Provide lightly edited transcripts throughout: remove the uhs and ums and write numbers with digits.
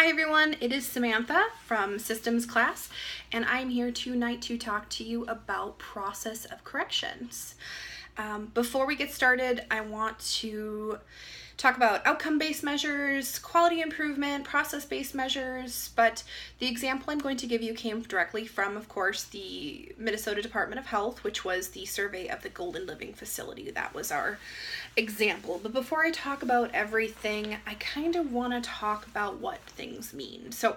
Hi everyone, it is Samantha from Systems class, and I'm here tonight to talk to you about process of corrections. Before we get started, I want to talk about outcome-based measures, quality improvement, process-based measures, but the example I'm going to give you came directly from, of course, the Minnesota Department of Health, which was the survey of the Golden Living facility. That was our example. But before I talk about everything, I kind of want to talk about what things mean. So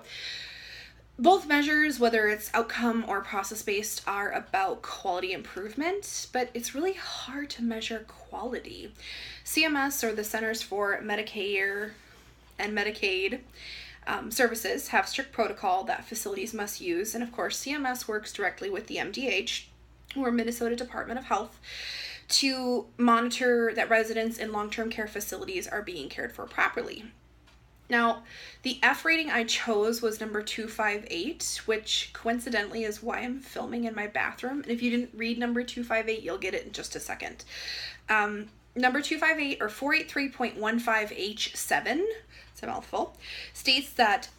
both measures, whether it's outcome or process-based, are about quality improvement, but it's really hard to measure quality. CMS, or the Centers for Medicare and Medicaid Services, have strict protocol that facilities must use, and of course CMS works directly with the MDH, or Minnesota Department of Health, to monitor that residents in long-term care facilities are being cared for properly. Now, the F rating I chose was number 258, which coincidentally is why I'm filming in my bathroom. And if you didn't read number 258, you'll get it in just a second. Number 258, or 483.15H7, it's a mouthful, states that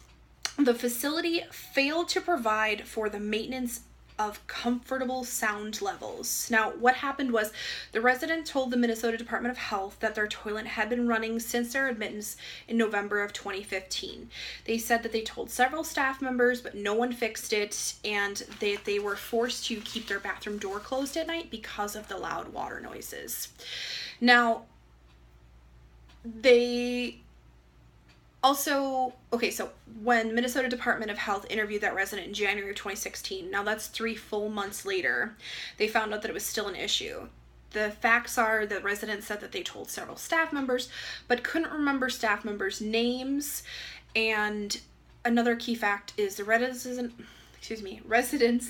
the facility failed to provide for the maintenance of comfortable sound levels. Now, what happened was the resident told the Minnesota Department of Health that their toilet had been running since their admittance in November of 2015. They said that they told several staff members, but no one fixed it, and they were forced to keep their bathroom door closed at night because of the loud water noises. Now, so when Minnesota Department of Health interviewed that resident in January of 2016, now that's 3 full months later, they found out that it was still an issue. The facts are the resident said that they told several staff members, but couldn't remember staff members' names. And another key fact is the residents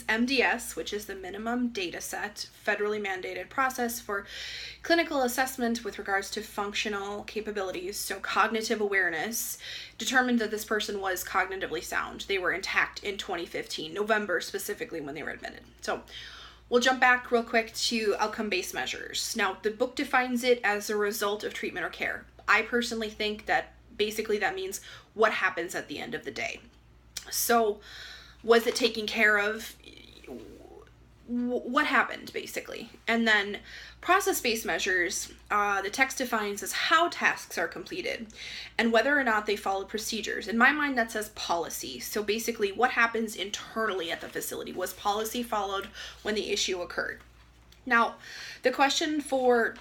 MDS, which is the minimum data set, federally mandated process for clinical assessment with regards to functional capabilities, so cognitive awareness, determined that this person was cognitively sound. They were intact in 2015, November specifically, when they were admitted. So we'll jump back real quick to outcome-based measures. Now, the book defines it as a result of treatment or care. I personally think that basically that means what happens at the end of the day. So was it taken care of? What happened, basically? And then process-based measures, the text defines as how tasks are completed and whether or not they follow procedures. In my mind, that says policy. So basically, what happens internally at the facility? Was policy followed when the issue occurred? Now, the question for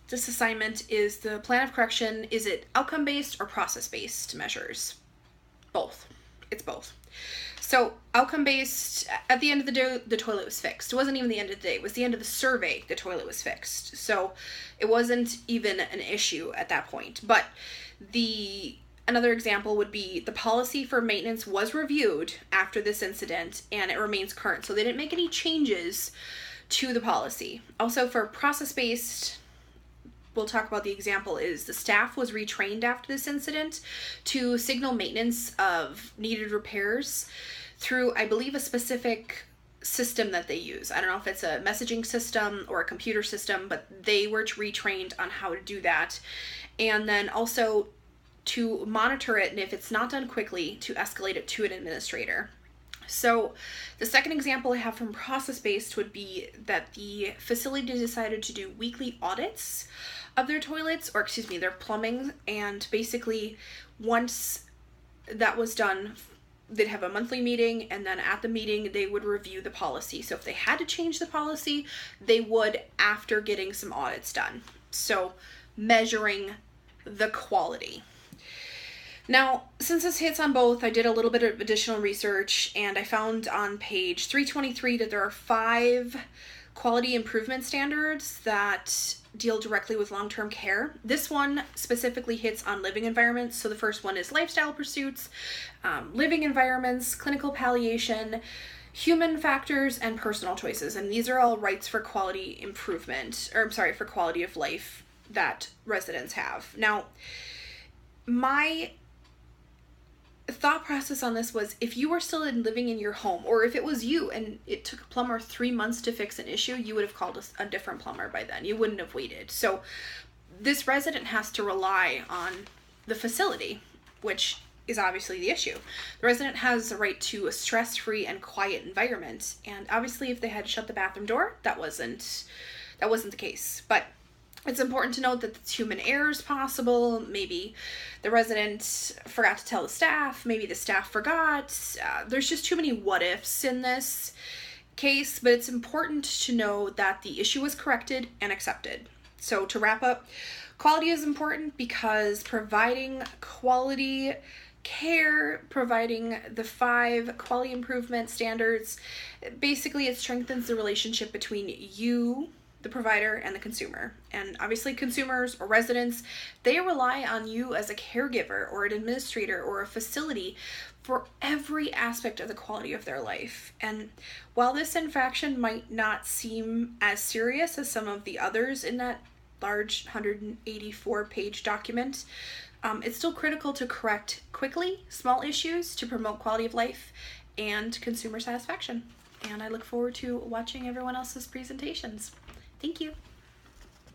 this assignment is the plan of correction. Is it outcome-based or process-based measures? Both. It's both. So outcome-based, at the end of the day, the toilet was fixed. It wasn't even the end of the day. It was the end of the survey, the toilet was fixed. So it wasn't even an issue at that point. But another example would be the policy for maintenance was reviewed after this incident, and it remains current. So they didn't make any changes to the policy. Also, for process-based, we'll talk about the example is the staff was retrained after this incident to signal maintenance of needed repairs through, I believe, a specific system that they use. I don't know if it's a messaging system or a computer system, but they were retrained on how to do that. And then also to monitor it, and if it's not done quickly, to escalate it to an administrator. So the second example I have from process-based would be that the facility decided to do weekly audits of their toilets, or their plumbing, and basically once that was done, they'd have a monthly meeting, and then at the meeting they would review the policy. So if they had to change the policy, they would after getting some audits done. So measuring the quality. Now, since this hits on both, I did a little bit of additional research, and I found on page 323 that there are 5 quality improvement standards that deal directly with long-term care. This one specifically hits on living environments. So the first one is lifestyle pursuits, living environments, clinical palliation, human factors, and personal choices. And these are all rights for quality improvement, for quality of life that residents have. Now, my thought process on this was, if you were still living in your home, or if it was you and it took a plumber 3 months to fix an issue, you would have called a different plumber by then. You wouldn't have waited. So this resident has to rely on the facility, which is obviously the issue. The resident has the right to a stress-free and quiet environment, and obviously if they had shut the bathroom door, that wasn't the case. But it's important to note that it's human error is possible. Maybe the resident forgot to tell the staff, maybe the staff forgot. There's just too many what ifs in this case, but it's important to know that the issue was corrected and accepted. So to wrap up, quality is important because providing quality care, providing the 5 quality improvement standards, basically it strengthens the relationship between you, the provider, and the consumer. And obviously consumers or residents, they rely on you as a caregiver or an administrator or a facility for every aspect of the quality of their life. And while this infraction might not seem as serious as some of the others in that large 184-page document, it's still critical to correct quickly small issues to promote quality of life and consumer satisfaction. And I look forward to watching everyone else's presentations. Thank you.